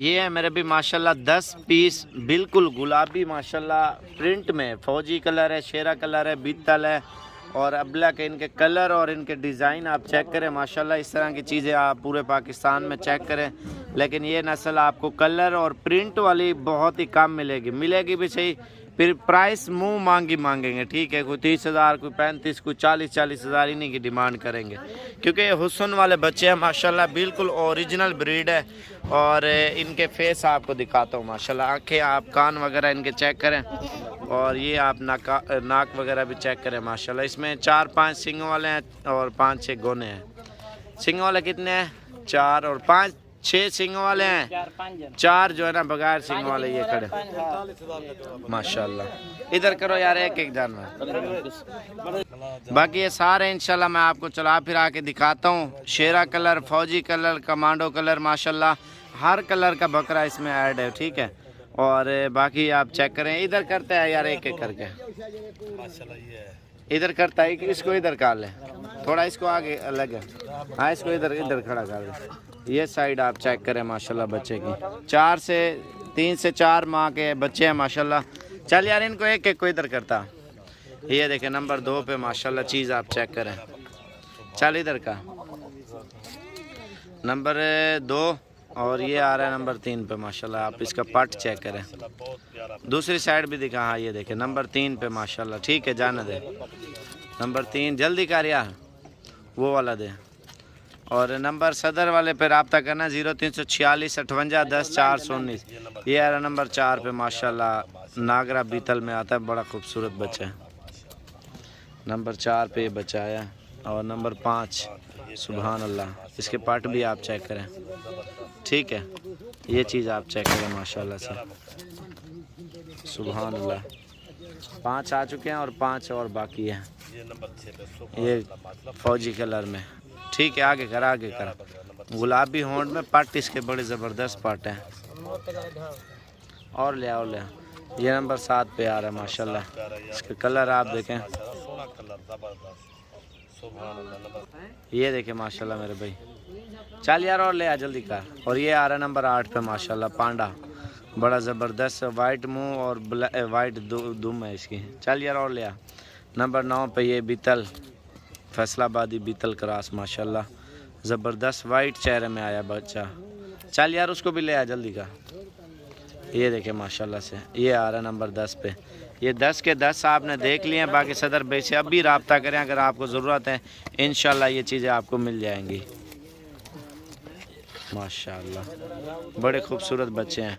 ये है मेरे भी माशाल्लाह 10 पीस बिल्कुल गुलाबी माशाल्लाह प्रिंट में, फौजी कलर है, शेरा कलर है, बीतल है और अबला के इनके कलर और इनके डिज़ाइन आप चेक करें माशाल्लाह। इस तरह की चीज़ें आप पूरे पाकिस्तान में चेक करें, लेकिन ये नस्ल आपको कलर और प्रिंट वाली बहुत ही कम मिलेगी भी सही, फिर प्राइस मुंह मांगी मांगेंगे, ठीक है। कोई 30,000, कोई 35, कोई 40 हज़ार इन्हीं की डिमांड करेंगे, क्योंकि ये हुस्न वाले बच्चे हैं माशाल्लाह, बिल्कुल ओरिजिनल ब्रीड है। और इनके फेस आपको दिखाता हूँ माशाल्लाह, आंखें आप कान वगैरह इनके चेक करें और ये आप नाक वगैरह भी चेक करें माशाल्लाह। इसमें 4-5 सींग वाले हैं और 5-6 गोने हैं। सींग वाले कितने हैं? 4 और 5, 6 सींग वाले हैं, 4 जो है ना बगैर सींग वाले ये खड़े माशाल्लाह। इधर करो यार एक एक जानवर, बाकी ये सारे इंशाल्लाह मैं आपको चला फिरा के दिखाता हूँ। शेरा कलर, फौजी कलर, कमांडो कलर माशाल्लाह हर कलर का बकरा इसमें ऐड है, ठीक है। और बाकी आप चेक करें, इधर करते हैं यार एक एक करके, इधर करता है, इसको इधर कर ले थोड़ा, इसको आगे अलग है, हाँ इसको इधर खड़ा कर दे। ये साइड आप चेक करें माशाल्लाह बच्चे की, 3 से 4 माह के बच्चे हैं माशाल्लाह। चल यार इनको एक एक को इधर करता, ये देखें नंबर 2 पे माशाल्लाह चीज़ आप चेक करें। चल इधर का नंबर 2 और ये आ रहा है नंबर 3 पे माशाल्लाह। आप इसका पट चेक करें, दूसरी साइड भी दिखा, हाँ ये देखें नंबर 3 पे माशाल्लाह, ठीक है जाने दे। नंबर 3 जल्दी कर यार, वो वाला दे। और नंबर सदर वाले पे रब्ता करना 0346 58 10 419। ये आ रहा नंबर 4 पे माशाल्लाह, नागरा बीतल में आता है, बड़ा खूबसूरत बच्चा है। नंबर 4 पे ये बच्चा आया और नंबर 5 सुभान अल्लाह, इसके पार्ट भी आप चेक करें, ठीक है। ये चीज़ आप चेक करें माशाल्लाह से, सुभान अल्लाह। 5 आ चुके हैं और 5 और बाकी है, ये फौजी कलर में, ठीक है। आगे कर गुलाबी होंड में पट, इसके बड़े ज़बरदस्त पट हैं। और ले आओ ये नंबर 7 पे आ रहा है माशाल्लाह, इसके कलर आप देखें, ये देखें माशाल्लाह मेरे भाई। चल यार और ले आ जल्दी कर। और ये आ रहा है नंबर 8 पे माशाल्लाह, पांडा, बड़ा ज़बरदस्त वाइट मुंह और वाइट दुम है इसकी। चल यार और ले आ। नंबर 9 पे ये बीतल, फैसलाबादी बीतल क्रॉस माशाल्लाह, ज़बरदस्त वाइट चेहरे में आया बच्चा। चल यार उसको भी ले आ जल्दी का। ये देखें माशाल्लाह से, ये आ रहा है नंबर 10 पे। ये 10 के 10 आपने देख लिए हैं, बाकी सदर भाई से अभी रब्ता करें अगर आपको ज़रूरत है, इंशाल्लाह ये चीज़ें आपको मिल जाएंगी माशाल्लाह। बड़े खूबसूरत बच्चे हैं।